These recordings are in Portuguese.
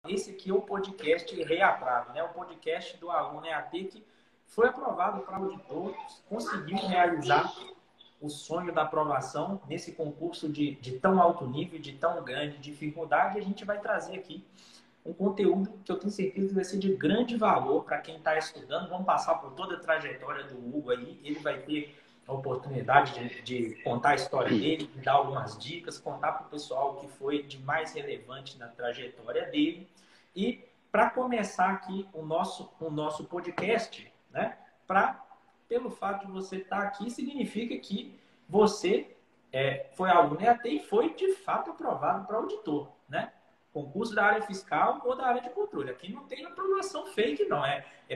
Esse aqui é o podcast Reaprove, né? O podcast do aluno EAD que foi aprovado para auditor, conseguiu realizar o sonho da aprovação nesse concurso de tão alto nível, de tão grande dificuldade. A gente vai trazer aqui um conteúdo que eu tenho certeza que vai ser de grande valor para quem está estudando. Vamos passar por toda a trajetória do Hugo aí. Ele vai ter a oportunidade de contar a história dele, de dar algumas dicas, contar para o pessoal o que foi de mais relevante na trajetória dele. E para começar aqui o nosso podcast, né? Pelo fato de você estar aqui, significa que você foi aluno EAD e foi de fato aprovado para auditor, né? Concurso da área fiscal ou da área de controle. Aqui não tem aprovação fake, não.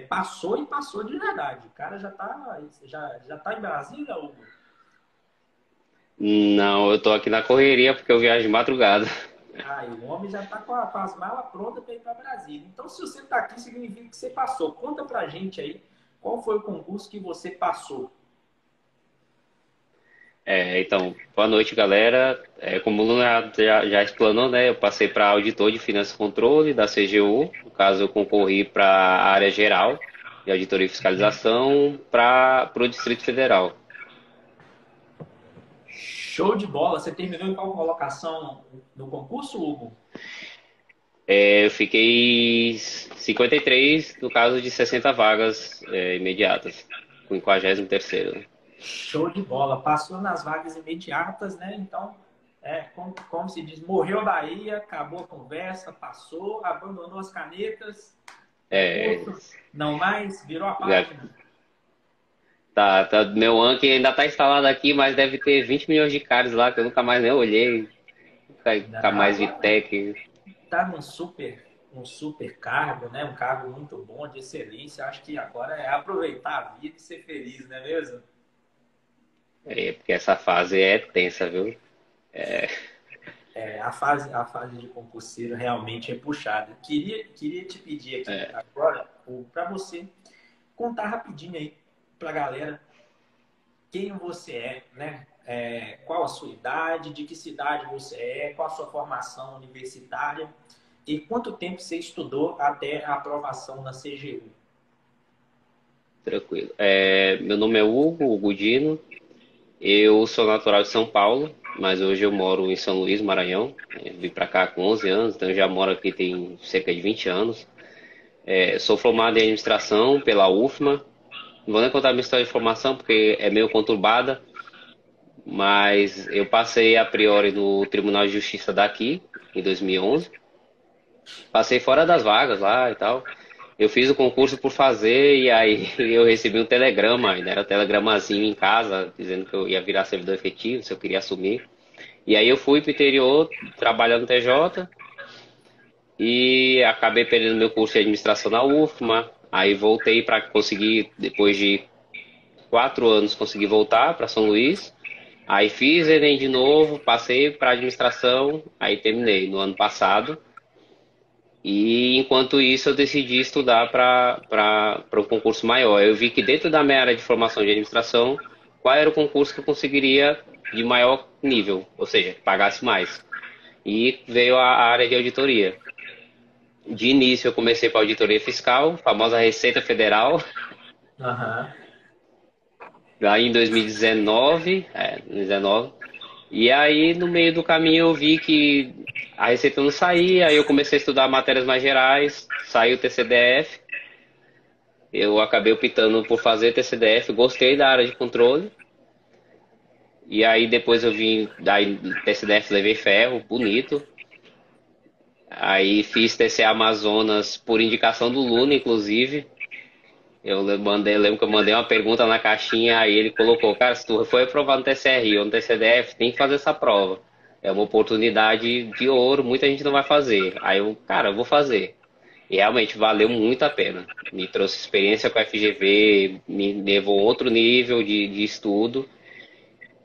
Passou e passou de verdade. O cara já tá em Brasília, Hugo? Não, eu tô aqui na correria porque eu viajo de madrugada. Ah, e o homem já está com as malas prontas para ir para Brasília. Então, se você está aqui, significa que você passou. Conta pra gente aí qual foi o concurso que você passou. Então, boa noite, galera. Como o Luna já explanou, né? Eu passei para auditor de finanças e controle da CGU. No caso, eu concorri para a área geral de auditoria e fiscalização para o Distrito Federal. Show de bola! Você terminou em qual colocação no concurso, Hugo? Eu fiquei 53 no caso de 60 vagas imediatas, com 53º. Show de bola! Passou nas vagas imediatas, né? Então, como se diz, morreu a Bahia, acabou a conversa, passou, abandonou as canetas, É, concurso, não mais, virou a já- página. meu Anki ainda tá instalado aqui, mas deve ter 20 milhões de caras lá que eu nunca mais nem olhei. Nunca mais vi Agora tech. está um super cargo, né? Um cargo muito bom, de excelência. Acho que agora é aproveitar a vida e ser feliz, não é mesmo? Porque essa fase é tensa, viu? A fase de concurseiro realmente é puxada. Queria te pedir aqui agora para você contar rapidinho aí para a galera quem você é, né? Qual a sua idade, de que cidade você é, qual a sua formação universitária e quanto tempo você estudou até a aprovação na CGU. Tranquilo. Meu nome é Hugo Dino. Eu sou natural de São Paulo, mas hoje eu moro em São Luís, Maranhão. Vim pra cá com 11 anos, então eu já moro aqui tem cerca de 20 anos. Sou formado em administração pela UFMA. Não vou nem contar minha história de formação porque é meio conturbada, mas eu passei a priori no Tribunal de Justiça daqui, em 2011. Passei fora das vagas lá e tal. Eu fiz o concurso por fazer e aí eu recebi um telegrama, ainda era um telegramazinho em casa, dizendo que eu ia virar servidor efetivo, se eu queria assumir. E aí eu fui pro interior trabalhar no TJ e acabei perdendo meu curso de administração na UFMA. Aí voltei para conseguir, depois de 4 anos, conseguir voltar para São Luís. Aí fiz Enem de novo, passei para administração, aí terminei no ano passado. E enquanto isso eu decidi estudar para um concurso maior. Eu vi que dentro da minha área de formação de administração, qual era o concurso que eu conseguiria de maior nível, ou seja, que pagasse mais. E veio a área de auditoria. De início eu comecei para auditoria fiscal, famosa Receita Federal, Aham. lá em 2019, 2019. E aí no meio do caminho eu vi que a Receita não saía, aí eu comecei a estudar matérias mais gerais, saiu o TCDF. Eu acabei optando por fazer TCDF, gostei da área de controle. E aí depois eu vim da TCDF, levei ferro, bonito. Aí fiz TCA Amazonas por indicação do Luna, inclusive. Lembro que eu mandei uma pergunta na caixinha, aí ele colocou, cara, se tu foi aprovado no TCRI ou no TCDF, tem que fazer essa prova. É uma oportunidade de ouro, muita gente não vai fazer. Aí eu, cara, eu vou fazer. E realmente valeu muito a pena. Me trouxe experiência com a FGV, me levou a outro nível de estudo.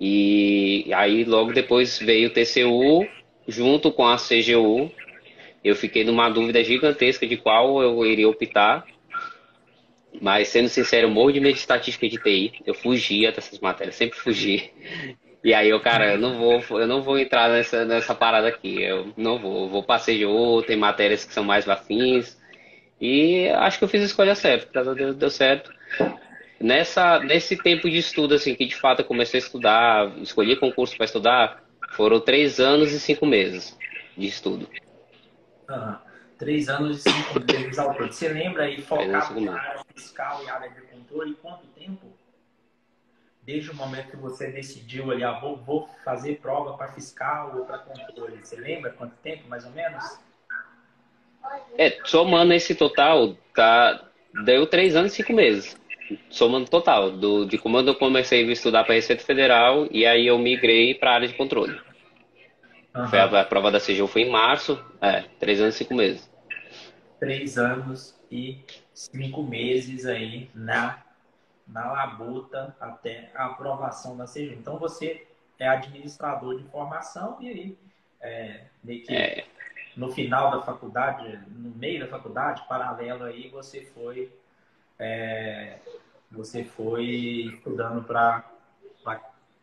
E aí logo depois veio o TCU junto com a CGU. Eu fiquei numa dúvida gigantesca de qual eu iria optar. Mas sendo sincero, eu morro de medo de estatística de TI. Eu fugia dessas matérias, sempre fugi. E aí eu, cara, eu não vou entrar nessa parada aqui. Eu não vou, vou para CGO, tem matérias que são mais afins. E acho que eu fiz a escolha certa, graças a Deus deu certo. Nesse tempo de estudo, assim, que de fato eu comecei a estudar, escolhi concurso para estudar, foram 3 anos e 5 meses de estudo. Ah, 3 anos e 5 meses ao todo. Você lembra aí, 3 anos e cinco focado na meses. área fiscal e área de controle, quanto tempo? Desde o momento que você decidiu ali, vou fazer prova para fiscal ou para controle. Você lembra quanto tempo, mais ou menos? Somando esse total, deu 3 anos e 5 meses. Somando total, de quando eu comecei a estudar para Receita Federal e aí eu migrei para a área de controle. Foi Aham. a prova da CGU foi em março, 3 anos e 5 meses. 3 anos e 5 meses aí na labuta até a aprovação da CGU. Então você é administrador de formação e aí meio que É, no final da faculdade, no meio da faculdade, paralelo aí, você foi estudando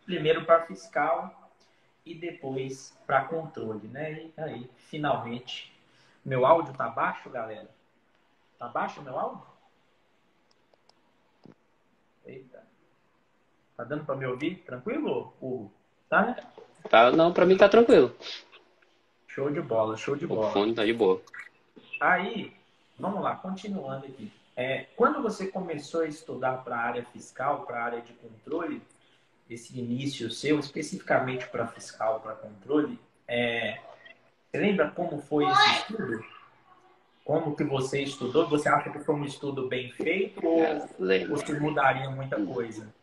primeiro para fiscal e depois para controle, né? E aí, finalmente, meu áudio tá baixo, galera? Tá baixo o meu áudio? Eita. Tá dando para me ouvir? Tranquilo, Hugo? Tá, né? tá, não, para mim tá tranquilo. Show de bola, show de O bola. fone tá de boa. Aí, vamos lá, continuando aqui. Quando você começou a estudar para a área fiscal, para a área de controle, esse início seu, especificamente para fiscal, para controle, você lembra como foi esse estudo? Como que você estudou? Você acha que foi um estudo bem feito ou Lembro. você mudaria muita coisa?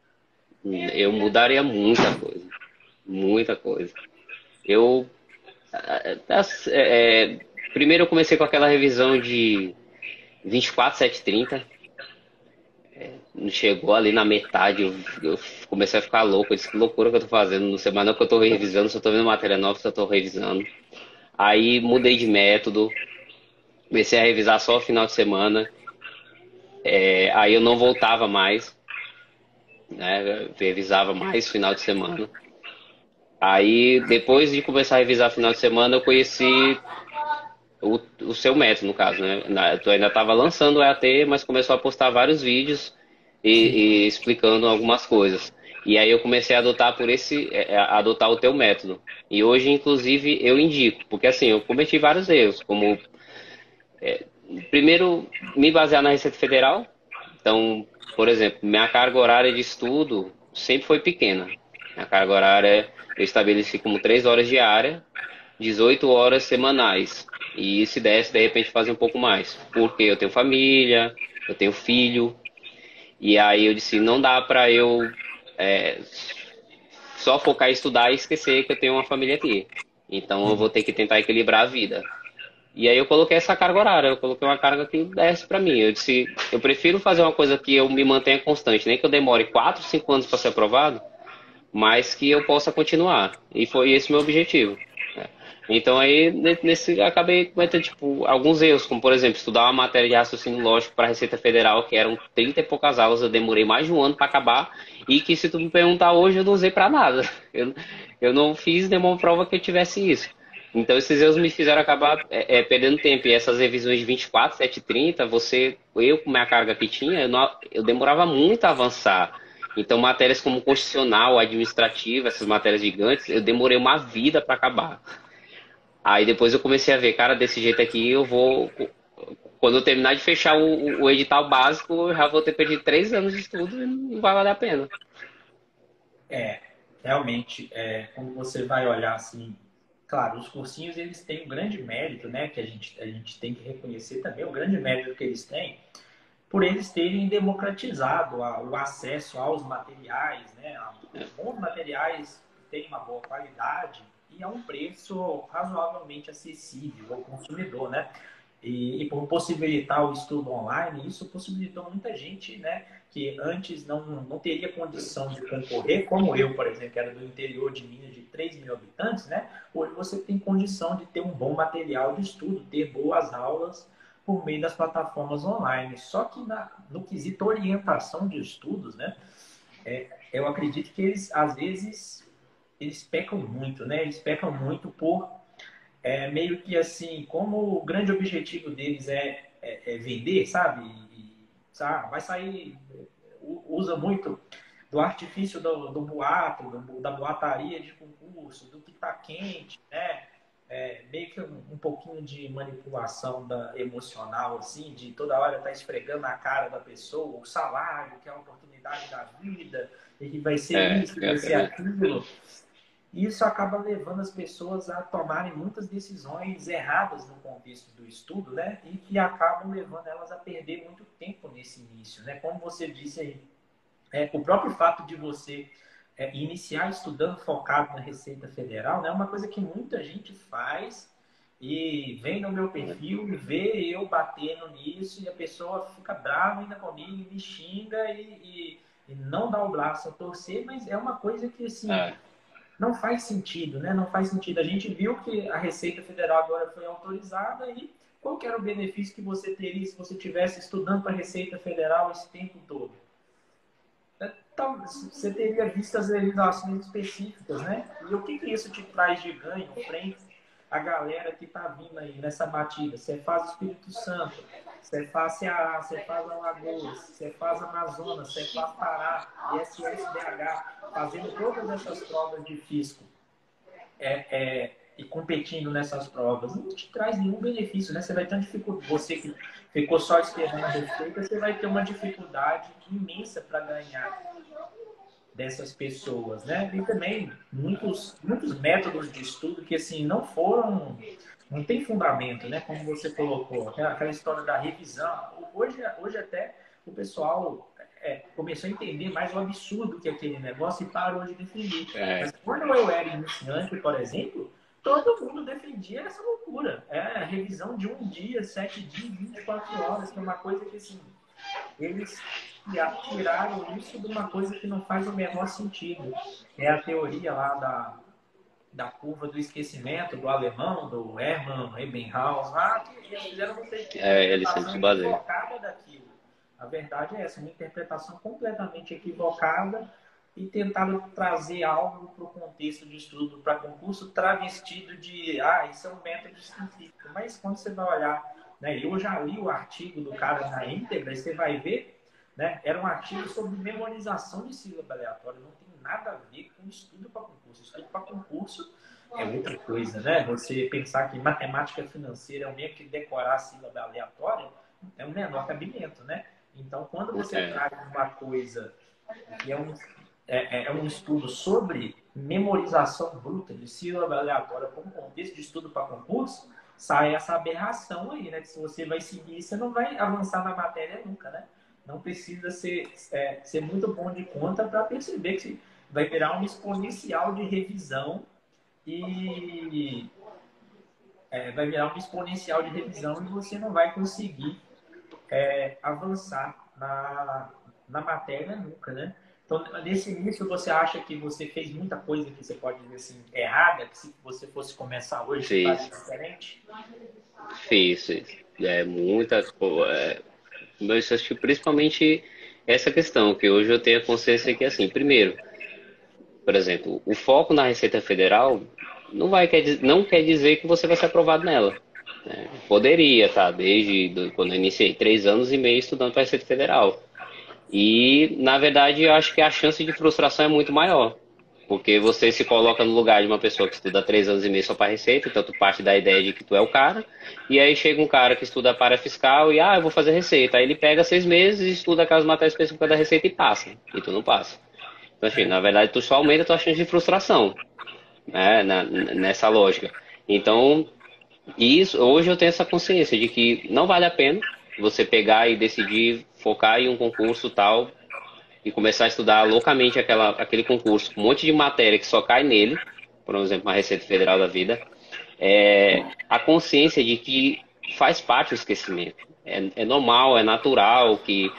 Eu mudaria muita coisa. Muita coisa. Eu. Primeiro eu comecei com aquela revisão de 24/7/30. Não chegou ali na metade, eu comecei a ficar louco. Eu disse, que loucura que eu tô fazendo. No semana que eu tô revisando, se eu tô vendo matéria nova, se eu tô revisando. Aí mudei de método, comecei a revisar só no final de semana. Aí eu não voltava mais, né? Eu revisava mais final de semana. Aí, depois de começar a revisar final de semana, eu conheci o seu método, no caso, né? Tu ainda estava lançando o EAT, mas começou a postar vários vídeos Sim. e explicando algumas coisas. E aí eu comecei a adotar adotar o teu método. E hoje, inclusive, eu indico, porque assim, eu cometi vários erros, como primeiro me basear na Receita Federal. Então, por exemplo, minha carga horária de estudo sempre foi pequena. Minha carga horária eu estabeleci como 3 horas diária, 18 horas semanais. E se desse, de repente, fazer um pouco mais. Porque eu tenho família, eu tenho filho. E aí eu disse, não dá para eu é, só focar em estudar e esquecer que eu tenho uma família aqui. Então eu vou ter que tentar equilibrar a vida. E aí eu coloquei essa carga horária, eu coloquei uma carga que desce para mim. Eu disse, eu prefiro fazer uma coisa que eu me mantenha constante, nem que eu demore 4, 5 anos para ser aprovado, mas que eu possa continuar. E foi esse o meu objetivo. Então aí nesse acabei cometendo tipo alguns erros, como por exemplo, estudar uma matéria de raciocínio lógico para a Receita Federal, que eram 30 e poucas aulas, eu demorei mais de um ano para acabar, e que se tu me perguntar hoje eu não usei para nada. Eu não fiz nenhuma prova que eu tivesse isso. Então esses erros me fizeram acabar perdendo tempo. E essas revisões de 24, 7 e 30, eu com minha carga que tinha, eu demorava muito a avançar. Então matérias como constitucional, administrativa, essas matérias gigantes, eu demorei uma vida para acabar. Aí depois eu comecei a ver, cara, desse jeito aqui eu vou. Quando eu terminar de fechar o edital básico, eu já vou ter perdido 3 anos de estudo e não vai valer a pena. É, realmente, quando você vai olhar assim, claro, os cursinhos eles têm um grande mérito, né? Que a gente tem que reconhecer também o grande mérito que eles têm por eles terem democratizado o acesso aos materiais, né? A bons materiais que têm uma boa qualidade e a um preço razoavelmente acessível ao consumidor, né? E por possibilitar o estudo online, isso possibilitou muita gente, né, que antes não teria condição de concorrer, como eu, por exemplo, que era do interior de Minas, de 3 mil habitantes, né? Hoje você tem condição de ter um bom material de estudo, ter boas aulas por meio das plataformas online. Só que no quesito orientação de estudos, né, eu acredito que eles, às vezes, eles pecam muito, né? Eles pecam muito por meio que assim, como o grande objetivo deles é vender, sabe? Sabe? Vai sair, usa muito do artifício do boato, da boataria de concurso, do que está quente, né? Meio que um pouquinho de manipulação emocional, assim, de toda hora estar tá esfregando na cara da pessoa, o salário, que é a oportunidade da vida, e que vai ser isso, Eu vai ser acredito. aquilo. E isso acaba levando as pessoas a tomarem muitas decisões erradas no contexto do estudo, né? E que acabam levando elas a perder muito tempo nesse início, né? Como você disse aí, o próprio fato de você iniciar estudando focado na Receita Federal, né, é uma coisa que muita gente faz e vem no meu perfil e vê eu batendo nisso e a pessoa fica brava ainda comigo, me xinga e não dá o braço a torcer, mas é uma coisa que, assim, É, não faz sentido, né? Não faz sentido. A gente viu que a Receita Federal agora foi autorizada e qual que era o benefício que você teria se você estivesse estudando para a Receita Federal esse tempo todo? Então, você teria visto as legislações específicas, né? E o que isso te traz de ganho frente à galera que está vindo aí nessa batida? Você faz Espírito Santo, você faz Ceará, você faz Alagoas, você faz Amazonas, você faz Pará, ISS-BH, fazendo todas essas provas de fisco e competindo nessas provas, não te traz nenhum benefício, né? Você vai ter uma dificuldade. Você que ficou só esperando a receita, você vai ter uma dificuldade imensa para ganhar dessas pessoas, né? E também muitos métodos de estudo que assim não tem fundamento, né? Como você colocou, aquela história da revisão. Hoje até o pessoal começou a entender mais o absurdo que é aquele negócio e parou de defender. é, Mas quando eu era iniciante, por exemplo, todo mundo defendia essa loucura. A revisão de um dia, 7 dias, 24 horas, que é uma coisa que assim eles tiraram isso de uma coisa que não faz o menor sentido. É a teoria lá da curva do esquecimento, do alemão, do Hermann Ebbinghaus, lá, que eles fizeram uma ele sempre interpretação se baseia. equivocada daquilo. A verdade é essa, uma interpretação completamente equivocada e tentaram trazer algo para o contexto de estudo para concurso travestido de, isso é um método científico. Mas quando você vai olhar, né, eu já li o artigo do cara na íntegra, e você vai ver, né, era um artigo sobre memorização de sílaba aleatória, não tem nada a ver com estudo para concurso. Estudo para concurso é outra coisa, né? Você pensar que matemática financeira é o mesmo que decorar a sílaba aleatória, é um menor cabimento, né? Então, quando você É, traz uma coisa que é um estudo sobre memorização bruta de sílaba aleatória como contexto de estudo para concurso, sai essa aberração aí, né? Que se você vai seguir, você não vai avançar na matéria nunca, né? Não precisa ser muito bom de conta para perceber que vai virar uma exponencial de revisão e vai virar uma exponencial de revisão e você não vai conseguir avançar na matéria nunca, né? Então, nesse início, você acha que você fez muita coisa que você pode dizer assim, errada, que se você fosse começar hoje, você faria fiz, diferente? fiz. É muita coisa. Mas acho que principalmente essa questão, que hoje eu tenho a consciência que, assim, primeiro, por exemplo, o foco na Receita Federal não quer dizer que você vai ser aprovado nela. Né? Poderia, tá? Quando eu iniciei, 3 anos e meio estudando para a Receita Federal. E, na verdade, eu acho que a chance de frustração é muito maior. Porque você se coloca no lugar de uma pessoa que estuda 3 anos e meio só para Receita, então tu parte da ideia de que tu é o cara, e aí chega um cara que estuda para fiscal e, eu vou fazer Receita. Aí ele pega 6 meses e estuda aquelas matérias específicas da Receita e passa. E tu não passa. Então, assim, na verdade, tu só aumenta a tua chance de frustração, né, nessa lógica. Então, hoje eu tenho essa consciência de que não vale a pena você pegar e decidir focar em um concurso tal e começar a estudar loucamente aquele concurso, com um monte de matéria que só cai nele, por exemplo, uma Receita Federal da vida, a consciência de que faz parte do esquecimento. É normal, é natural que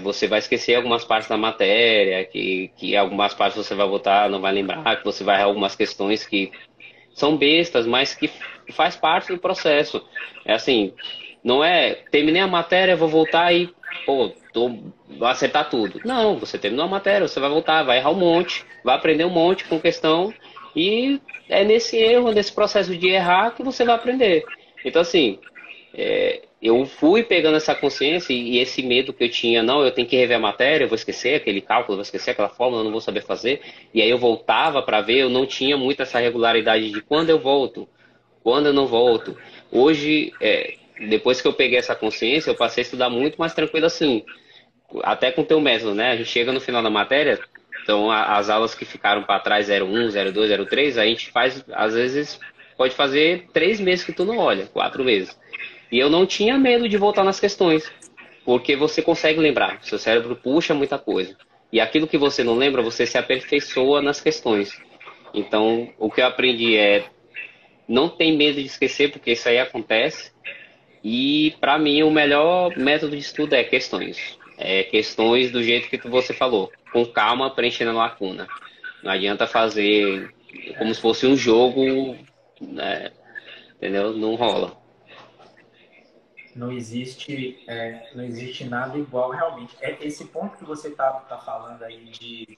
você vai esquecer algumas partes da matéria, que algumas partes você vai votar, não vai lembrar, que você vai errar algumas questões que são bestas, mas que faz parte do processo. É assim, não é terminei a matéria, vou voltar e pô, vou acertar tudo. Não, você terminou a matéria, você vai voltar, vai errar um monte, vai aprender um monte com questão, e é nesse erro, nesse processo de errar que você vai aprender. Então, assim, eu fui pegando essa consciência e esse medo que eu tinha, não, eu tenho que rever a matéria, eu vou esquecer aquele cálculo, eu vou esquecer aquela fórmula, eu não vou saber fazer. E aí eu voltava para ver, eu não tinha muito essa regularidade de quando eu volto, quando eu não volto. Hoje, depois que eu peguei essa consciência, eu passei a estudar muito mais tranquilo assim, até com o teu método, né? A gente chega no final da matéria, então as aulas que ficaram para trás, 01, 02, 03, a gente faz, às vezes, pode fazer 3 meses que tu não olha, 4 meses. E eu não tinha medo de voltar nas questões, porque você consegue lembrar, seu cérebro puxa muita coisa. E aquilo que você não lembra, você se aperfeiçoa nas questões. Então, o que eu aprendi é não tem medo de esquecer, porque isso aí acontece. E para mim o melhor método de estudo é questões. É questões do jeito que você falou, com calma, preenchendo a lacuna. Não adianta fazer como se fosse um jogo, né? Entendeu? Não rola. Não existe nada igual realmente. Esse ponto que você tá falando aí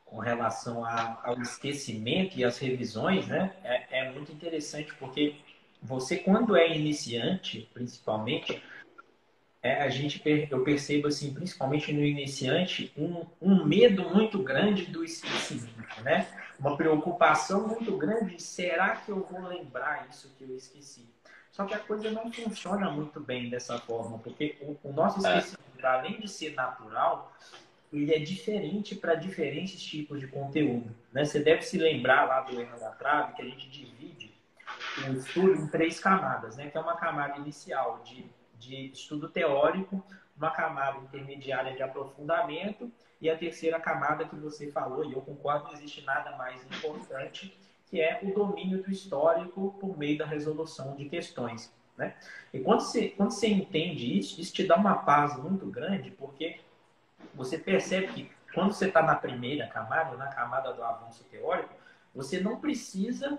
com relação ao esquecimento e às revisões, né? É muito interessante porque você, quando é iniciante, principalmente, eu percebo assim, principalmente no iniciante, um medo muito grande do esquecimento, né? Uma preocupação muito grande de será que eu vou lembrar isso que eu esqueci? Só que a coisa não funciona muito bem dessa forma, porque o nosso É, esquecimento, além de ser natural, ele é diferente para diferentes tipos de conteúdo, né? Você deve se lembrar lá do Erro da Trave, que a gente divide o estudo em 3 camadas, né? Que é uma camada inicial de estudo teórico, uma camada intermediária de aprofundamento e a terceira camada que você falou, e eu concordo, não existe nada mais importante, que é o domínio do histórico por meio da resolução de questões, né? E quando você entende isso, isso te dá uma paz muito grande, porque você percebe que quando você está na primeira camada, na camada do avanço teórico, você não precisa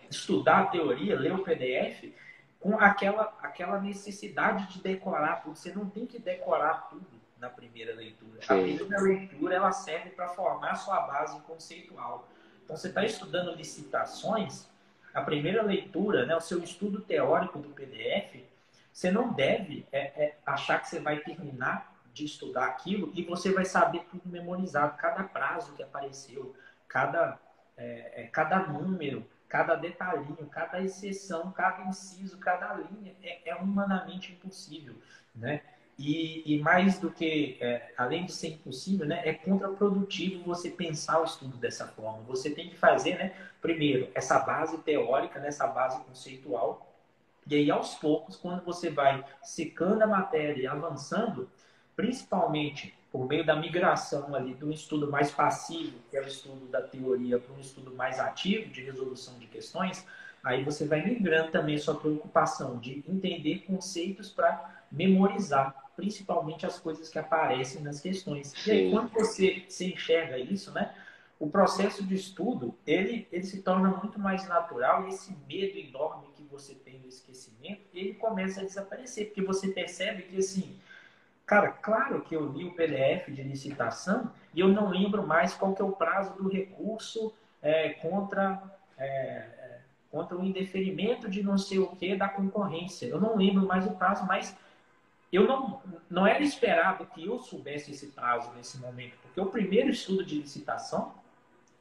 estudar a teoria, ler o PDF com aquela necessidade de decorar tudo. Você não tem que decorar tudo na primeira leitura. A sim, primeira leitura ela serve para formar a sua base conceitual. Então, você está estudando licitações, a primeira leitura, né, o seu estudo teórico do PDF, você não deve achar que você vai terminar de estudar aquilo e você vai saber tudo memorizado, cada prazo que apareceu, cada número, cada detalhinho, cada exceção, cada inciso, cada linha, é humanamente impossível, né? E mais do que, além de ser impossível, né, é contraprodutivo você pensar o estudo dessa forma. Você tem que fazer, né, primeiro, essa base teórica, né, essa base conceitual, e aí, aos poucos, quando você vai secando a matéria e avançando, principalmente por meio da migração ali do estudo mais passivo, que é o estudo da teoria, para um estudo mais ativo de resolução de questões, aí você vai migrando também a sua preocupação de entender conceitos para memorizar, principalmente as coisas que aparecem nas questões. E aí, sim, quando você enxerga isso, né, o processo de estudo, ele se torna muito mais natural e esse medo enorme que você tem do esquecimento, ele começa a desaparecer, porque você percebe que, assim, cara, claro que eu li o PDF de licitação e eu não lembro mais qual que é o prazo do recurso contra, contra o indeferimento de não sei o que da concorrência. Eu não lembro mais o prazo, mas eu não era esperado que eu soubesse esse prazo nesse momento, porque o primeiro estudo de licitação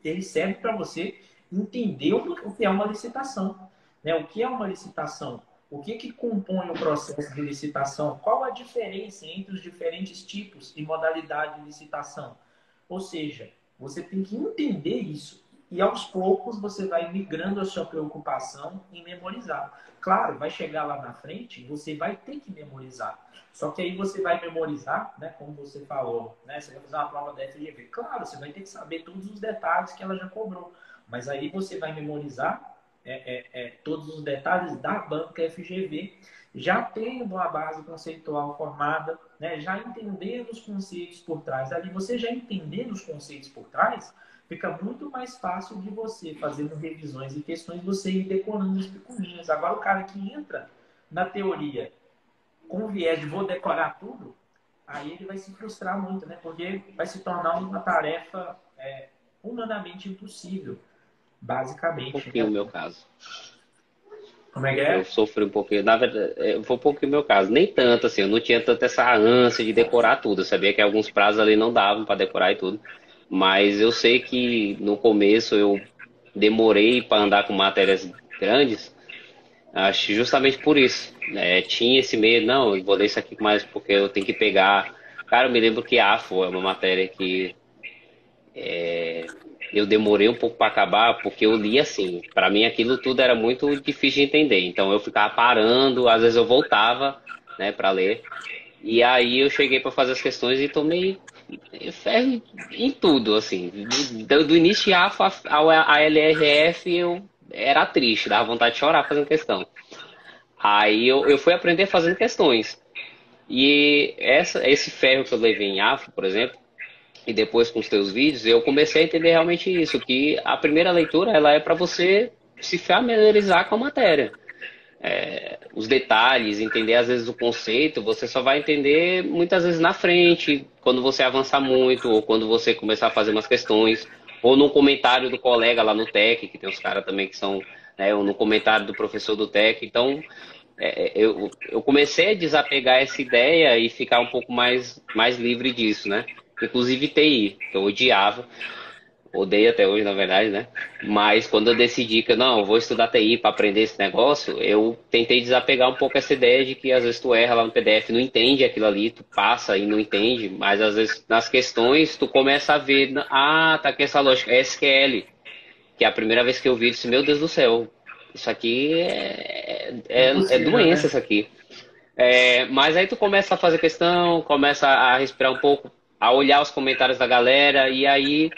ele serve para você entender o que é uma licitação. Né? O que é uma licitação? O que compõe o processo de licitação? Qual a diferença entre os diferentes tipos e modalidade de licitação? Ou seja, você tem que entender isso. E aos poucos você vai migrando a sua preocupação em memorizar. Claro, vai chegar lá na frente, você vai ter que memorizar. Só que aí você vai memorizar, né, como você falou, né, você vai fazer uma prova da FGV. Claro, você vai ter que saber todos os detalhes que ela já cobrou. Mas aí você vai memorizar todos os detalhes da banca FGV, já tendo uma base conceitual formada, né, já entendendo os conceitos por trás. Ali você já entendendo os conceitos por trás, fica muito mais fácil de você, fazendo revisões e questões, você ir decorando as picuinhas. Agora, o cara que entra na teoria com o viés de vou decorar tudo, aí ele vai se frustrar muito, né? Porque vai se tornar uma tarefa humanamente impossível, Um basicamente, pouquinho né? o meu caso. Como é que Eu é? sofri um pouquinho, na verdade, foi um pouquinho o meu caso. Nem tanto, assim, eu não tinha tanta essa ânsia de decorar tudo. Eu sabia que alguns prazos ali não davam para decorar e tudo. Mas eu sei que no começo eu demorei para andar com matérias grandes, acho justamente por isso. Né? Tinha esse medo, não, eu vou ler isso aqui mais porque eu tenho que pegar. Cara, eu me lembro que AFO é uma matéria que eu demorei um pouco para acabar porque eu li assim. Para mim aquilo tudo era muito difícil de entender. Então eu ficava parando, às vezes eu voltava, né, para ler. E aí eu cheguei para fazer as questões e tomei ferro em tudo, assim. Do início a LRF eu era triste, dava vontade de chorar fazendo questão. Aí eu fui aprender fazendo questões. E esse ferro que eu levei em AFO, por exemplo, e depois com os teus vídeos, eu comecei a entender realmente isso, que a primeira leitura ela é para você se familiarizar com a matéria. Os detalhes, entender às vezes o conceito, você só vai entender muitas vezes na frente, quando você avançar muito, ou quando você começar a fazer umas questões, ou no comentário do colega lá no TEC, que tem os caras também que são, né, ou no comentário do professor do TEC. Então, eu comecei a desapegar essa ideia e ficar um pouco mais livre disso, né? Inclusive TI, que eu odiava. Odeio até hoje, na verdade, né? Mas quando eu decidi que não, eu vou estudar TI para aprender esse negócio, eu tentei desapegar um pouco essa ideia de que às vezes tu erra lá no PDF, não entende aquilo ali, tu passa e não entende, mas às vezes nas questões tu começa a ver, ah, tá aqui essa lógica, SQL, que é a primeira vez que eu vi, eu disse, meu Deus do céu, isso aqui é Impossível, doença, né? isso aqui. Mas aí tu começa a fazer questão, começa a respirar um pouco, a olhar os comentários da galera, e aí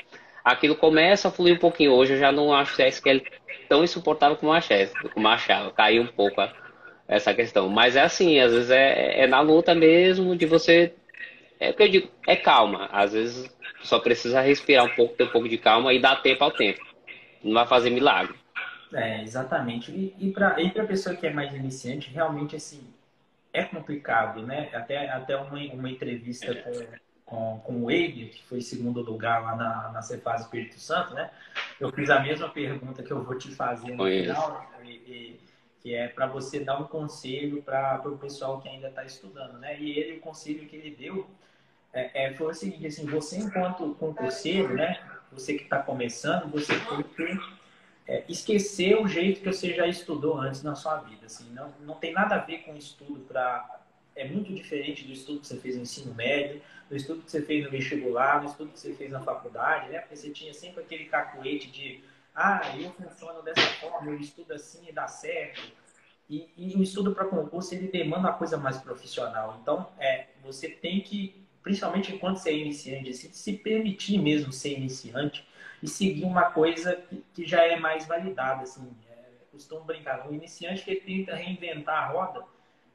aquilo começa a fluir um pouquinho. Hoje eu já não acho a SQL tão insuportável como eu achava. Caiu um pouco essa questão. Mas é assim, às vezes é na luta mesmo de você. É o que eu digo, é calma. Às vezes só precisa respirar um pouco, ter um pouco de calma e dar tempo ao tempo. Não vai fazer milagre. Exatamente. E para a pessoa que é mais iniciante, realmente, assim, é complicado, né? Até uma entrevista com o Wade, que foi segundo lugar lá na Cefaz Espírito Santo, né? Eu fiz a mesma pergunta que eu vou te fazer no Conheço. final, que é para você dar um conselho para o pessoal que ainda está estudando, né? E ele, o conselho que ele deu foi o seguinte, assim, você enquanto concurseiro, né? Você que está começando, você tem que esquecer o jeito que você já estudou antes na sua vida. Assim, não tem nada a ver com estudo para. É muito diferente do estudo que você fez no ensino médio, do estudo que você fez no vestibular, do estudo que você fez na faculdade, né? Porque você tinha sempre aquele cacuete de eu funciono dessa forma, eu estudo assim e dá certo. E o estudo para concurso, ele demanda uma coisa mais profissional. Então, você tem que, principalmente enquanto você é iniciante, assim, se permitir mesmo ser iniciante e seguir uma coisa que já é mais validada. Assim, costumo brincar, um iniciante que tenta reinventar a roda,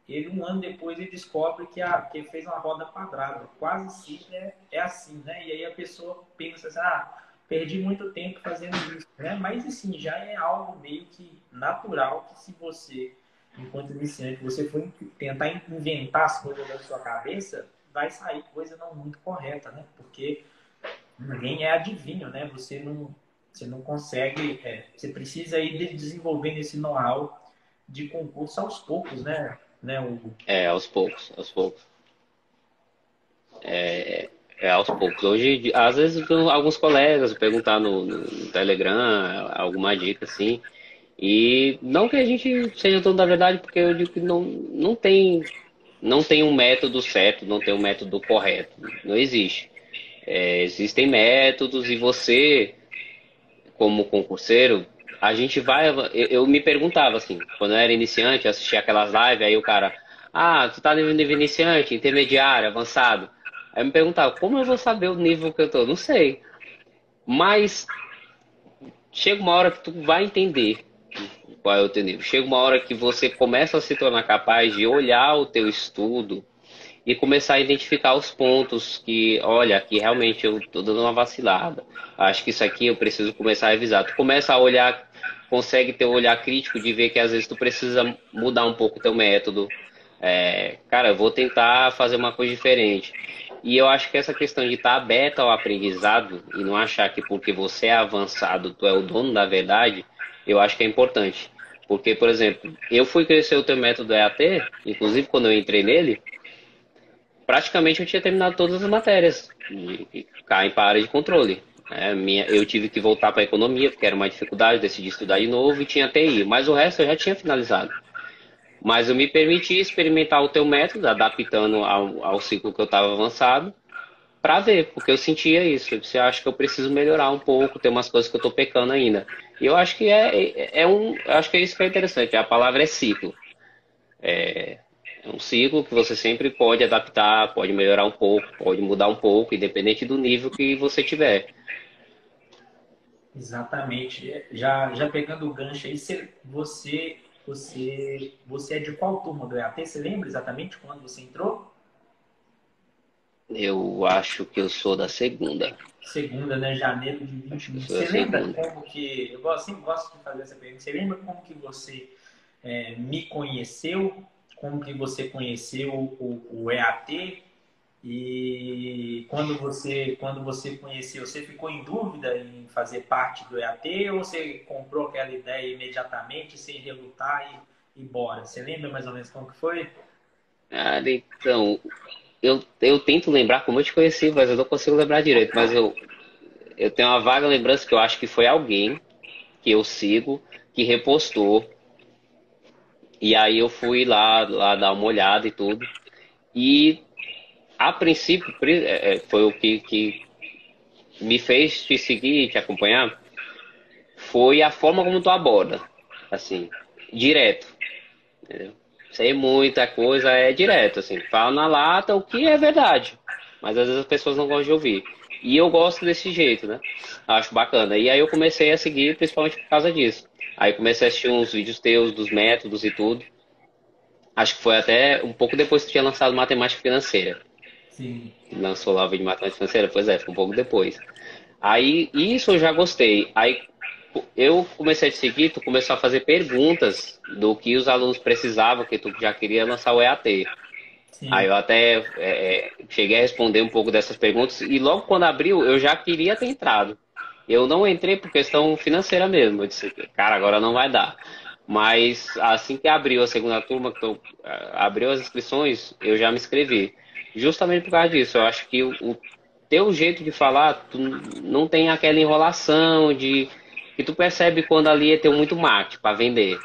ele um ano depois ele descobre que fez uma roda quadrada. Quase sempre é assim, né? E aí a pessoa pensa assim, perdi muito tempo fazendo isso, né? Mas assim, já é algo meio que natural que se você, enquanto iniciante, você for tentar inventar as coisas da sua cabeça, vai sair coisa não muito correta, né? Porque ninguém é adivinho, né? Você não consegue, você precisa ir desenvolvendo esse know-how de concurso aos poucos, né, Hugo? Aos poucos, aos poucos. Aos poucos. Hoje, às vezes, alguns colegas perguntar no Telegram alguma dica assim. E não que a gente seja dono da verdade, porque eu digo que não tem um método certo, não tem um método correto. Não existe. Existem métodos e você, como concurseiro, a gente vai. Eu me perguntava assim, quando eu era iniciante, eu assistia aquelas lives, aí o cara, tu tá no nível iniciante, intermediário, avançado. Aí eu me perguntava, como eu vou saber o nível que eu tô? Não sei. Mas chega uma hora que tu vai entender qual é o teu nível. Chega uma hora que você começa a se tornar capaz de olhar o teu estudo e começar a identificar os pontos que, olha, aqui realmente eu tô dando uma vacilada. Acho que isso aqui eu preciso começar a revisar. Tu começa a olhar, consegue ter um olhar crítico de ver que às vezes tu precisa mudar um pouco o teu método. Cara, eu vou tentar fazer uma coisa diferente. E eu acho que essa questão de estar aberto ao aprendizado e não achar que porque você é avançado, tu é o dono da verdade, eu acho que é importante. Porque, por exemplo, eu fui conhecer o teu método EAT, inclusive quando eu entrei nele, praticamente eu tinha terminado todas as matérias que caem para a área de controle. Eu tive que voltar para a economia, porque era uma dificuldade, decidi estudar de novo e tinha TI, mas o resto eu já tinha finalizado. Mas eu me permiti experimentar o teu método, adaptando ao ciclo que eu estava avançado, para ver, porque eu sentia isso. Você acha que eu preciso melhorar um pouco, tem umas coisas que eu estou pecando ainda. E eu acho que eu acho que é isso que é interessante. A palavra é ciclo. É um ciclo que você sempre pode adaptar, pode melhorar um pouco, pode mudar um pouco, independente do nível que você tiver. Exatamente. Já pegando o gancho aí, você é de qual turma do EAT? Você lembra exatamente quando você entrou? Eu acho que eu sou da segunda. Segunda, né? Janeiro de Acho que 21. eu sou da Você lembra segunda. como que. Sempre gosto de fazer essa pergunta. Você lembra como que você me conheceu? Como que você conheceu o EAT? E quando você conheceu, você ficou em dúvida em fazer parte do EAT ou você comprou aquela ideia imediatamente, sem relutar e bora? Você lembra mais ou menos como que foi? Cara, então, eu tento lembrar como eu te conheci, mas eu não consigo lembrar direito. Mas eu tenho uma vaga lembrança que eu acho que foi alguém que eu sigo que repostou. E aí eu fui lá dar uma olhada e tudo. E a princípio foi o que me fez te seguir e te acompanhar. Foi a forma como tu aborda. Assim, direto. Entendeu? Sem muita coisa, é direto, assim. Fala na lata o que é verdade. Mas às vezes as pessoas não gostam de ouvir. E eu gosto desse jeito, né? Acho bacana. E aí eu comecei a seguir principalmente por causa disso. Aí comecei a assistir uns vídeos teus, dos métodos e tudo. Acho que foi até um pouco depois que tu tinha lançado Matemática Financeira. Sim. Lançou lá o vídeo de Matemática Financeira? Pois é, foi um pouco depois. Aí, isso eu já gostei. Aí, eu comecei a te seguir, tu começou a fazer perguntas do que os alunos precisavam, que tu já queria lançar o EAT. Aí Sim. eu até cheguei a responder um pouco dessas perguntas e logo quando abriu eu já queria ter entrado. Eu não entrei por questão financeira mesmo. Eu disse, cara, agora não vai dar. Mas assim que abriu a segunda turma, abriu as inscrições, eu já me inscrevi. Justamente por causa disso. Eu acho que o teu jeito de falar, tu não tem aquela enrolação de que tu percebe quando ali tem muito marketing para vender.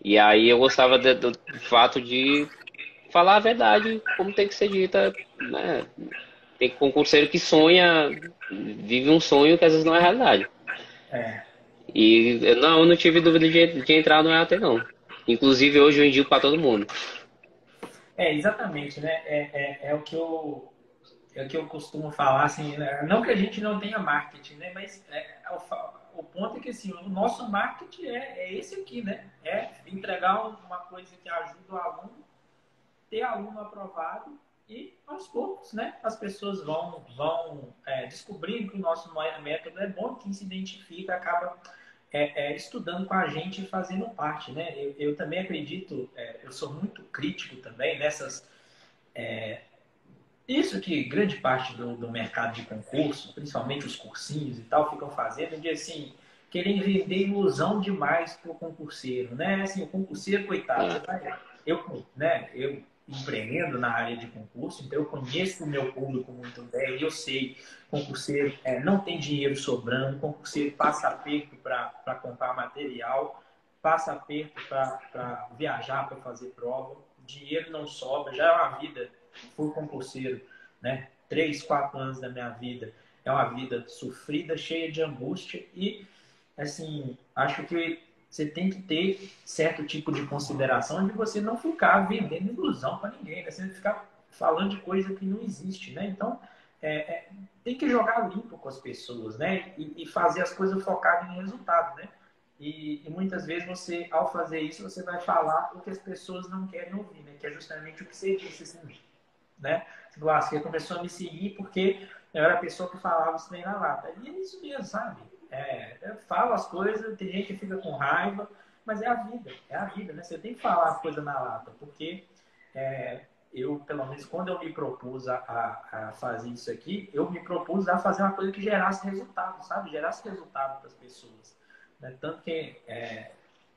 E aí eu gostava do fato de falar a verdade como tem que ser dita, né? Tem concurseiro que sonha, vive um sonho que às vezes não é realidade. É. E não, eu não tive dúvida de entrar no EAT, não. Inclusive hoje eu indico para todo mundo. Exatamente, né? É o que eu costumo falar, assim, né? Não que a gente não tenha marketing, né? Mas o ponto é que assim, o nosso marketing é esse aqui, né? É entregar uma coisa que ajuda o aluno, ter aluno aprovado e aos poucos, né? As pessoas vão descobrindo que o nosso método é bom, quem se identifica acaba estudando com a gente e fazendo parte, né? Eu também acredito, eu sou muito crítico também nessas isso que grande parte do mercado de concurso, principalmente os cursinhos e tal, ficam fazendo de assim, querer vender ilusão demais para o concurseiro, né? Assim, o concurseiro, coitado, você Né? vai, eu empreendo na área de concurso, então eu conheço o meu público muito bem, e eu sei, concurseiro não tem dinheiro sobrando, concurseiro passa aperto para comprar material, passa aperto para viajar, para fazer prova, dinheiro não sobra, já é uma vida fui concurseiro, né? 3, 4 anos da minha vida é uma vida sofrida, cheia de angústia e, assim, acho que você tem que ter certo tipo de consideração de você não ficar vendendo ilusão para ninguém, né? Você ficar falando de coisa que não existe, né? Então, é, é, tem que jogar limpo com as pessoas, né? E fazer as coisas focadas em resultado, né? E muitas vezes você, ao fazer isso, você vai falar o que as pessoas não querem ouvir, né? Que é justamente o que você disse, assim, né? Você começou a me seguir porque eu era a pessoa que falava isso daí na lata. E é isso mesmo, sabe? Eu falo as coisas, tem gente que fica com raiva, mas é a vida, né? Você tem que falar as coisas na lata, porque eu, pelo menos, quando eu me propus a fazer isso aqui, eu me propus a fazer uma coisa que gerasse resultado, sabe? Gerasse resultado para as pessoas. Né? Tanto que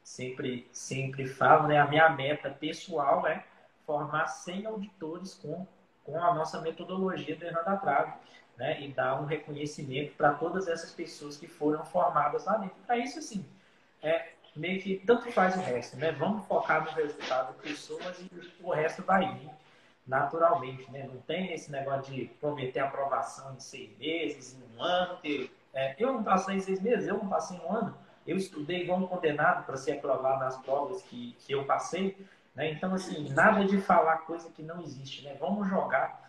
sempre falo, né? A minha meta pessoal é formar 100 auditores com a nossa metodologia do Errando a Trave, né? E dar um reconhecimento para todas essas pessoas que foram formadas lá dentro. Para isso, assim, meio que tanto faz o resto, né? Vamos focar no resultado das pessoas e o resto vai vir naturalmente, né? Não tem esse negócio de prometer aprovação em 6 meses, em um ano. Eu não passei em 6 meses, eu não passei em um ano. Eu estudei igual um condenado para ser aprovado nas provas que eu passei, né? Então, assim, nada de falar coisa que não existe, né? Vamos jogar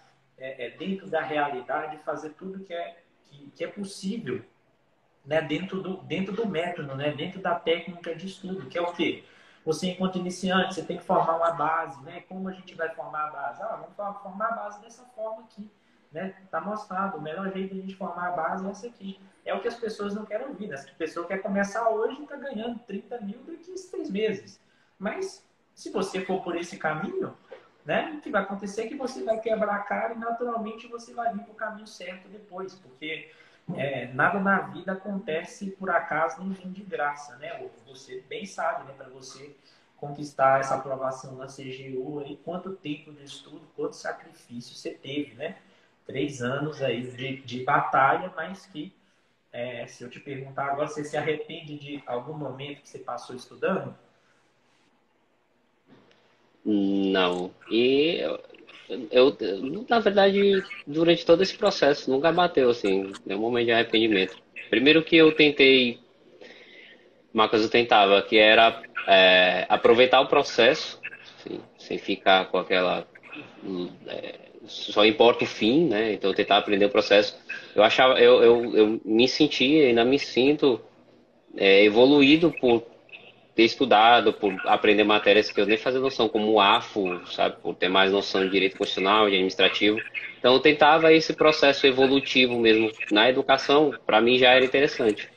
dentro da realidade e fazer tudo que é possível, né, dentro do método, né, dentro da técnica de estudo, que é o quê? Você, enquanto iniciante, você tem que formar uma base, né? Como a gente vai formar a base? Vamos formar a base dessa forma aqui, né? Tá mostrado, o melhor jeito de a gente formar a base é essa aqui. É o que as pessoas não querem ouvir, né? A pessoa quer começar hoje e está ganhando 30 mil daqui a 6 meses. Mas, se você for por esse caminho, né, o que vai acontecer é que você vai quebrar a cara e, naturalmente, você vai vir para o caminho certo depois, porque nada na vida acontece por acaso nem vem de graça, né? Você bem sabe, né? Para você conquistar essa aprovação na CGU, aí, quanto tempo de estudo, quanto sacrifício você teve, né? 3 anos aí de batalha, mas que, se eu te perguntar agora, você se arrepende de algum momento que você passou estudando? Não. E na verdade, durante todo esse processo, nunca bateu, assim, nenhum momento de arrependimento. Primeiro que eu tentei, uma coisa eu tentava, que era aproveitar o processo, assim, sem ficar com aquela só importa o fim, né? Então eu tentar aprender o processo. Eu me sentia, ainda me sinto evoluído por ter estudado, por aprender matérias que eu nem fazia noção, como o AFO, sabe? Por ter mais noção de direito constitucional, de administrativo. Então eu tentava esse processo evolutivo mesmo na educação, para mim já era interessante.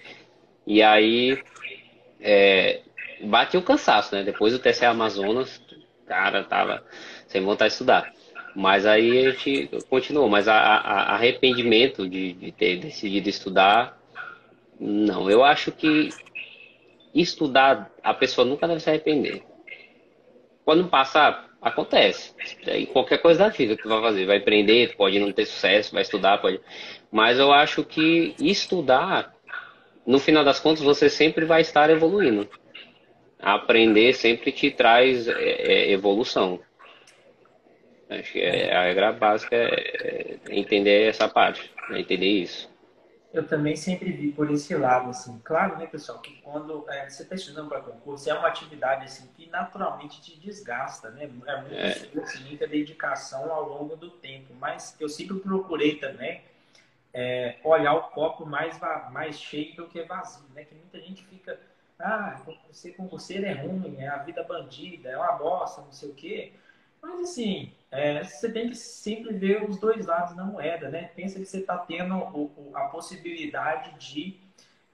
E aí bate o cansaço, né? Depois do TCE Amazonas, cara, tava sem vontade de estudar. Mas aí a gente continuou. Mas arrependimento de ter decidido estudar, não. Eu acho que estudar, a pessoa nunca deve se arrepender. Quando passar, acontece. E qualquer coisa da vida que tu vai fazer. Vai empreender, tu pode não ter sucesso, vai estudar, pode. Mas eu acho que estudar, no final das contas, você sempre vai estar evoluindo. Aprender sempre te traz evolução. Acho que a regra básica é entender essa parte, é entender isso. Eu também sempre vi por esse lado, assim. Claro, né, pessoal, que quando você está estudando para concurso, é uma atividade, assim, que naturalmente te desgasta, né? É muito É, esforço, muita dedicação ao longo do tempo. Mas eu sempre procurei também olhar o copo mais cheio do que vazio, né? Que muita gente fica, ser concurseiro é ruim, é a vida bandida, é uma bosta, não sei o quê. Mas, assim, você tem que sempre ver os dois lados da moeda, né? Pensa que você está tendo a possibilidade de,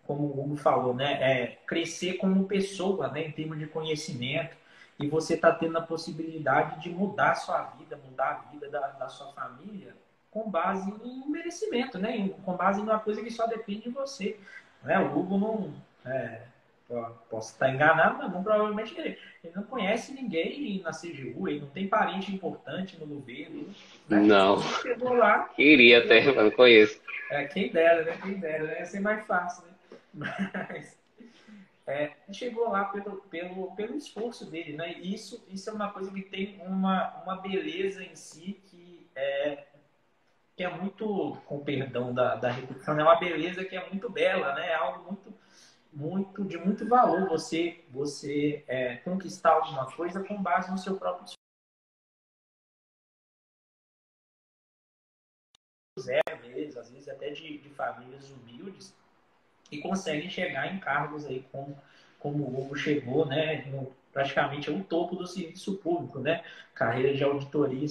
como o Hugo falou, né? Crescer como pessoa, né? Em termos de conhecimento. E você está tendo a possibilidade de mudar a sua vida, mudar a vida da sua família, com base em merecimento, né? Com base em uma coisa que só depende de você. Né? O Hugo não. Posso estar enganado, mas não, provavelmente ele não conhece ninguém na CGU, ele não tem parente importante no governo, né? não, Chegou lá, queria até, mas não conheço. quem dera, né? Quem dera, né? Ia ser mais fácil, né? Mas chegou lá pelo esforço dele, né? E isso é uma coisa que tem uma beleza em si que é muito, com perdão da repetição, é uma beleza que é muito bela, né? É algo de muito valor você conquistar alguma coisa com base no seu próprio zero mesmo, às vezes até de famílias humildes, e conseguem chegar em cargos aí como o Hugo chegou, né? Praticamente é o topo do serviço público, né? Carreira de auditoria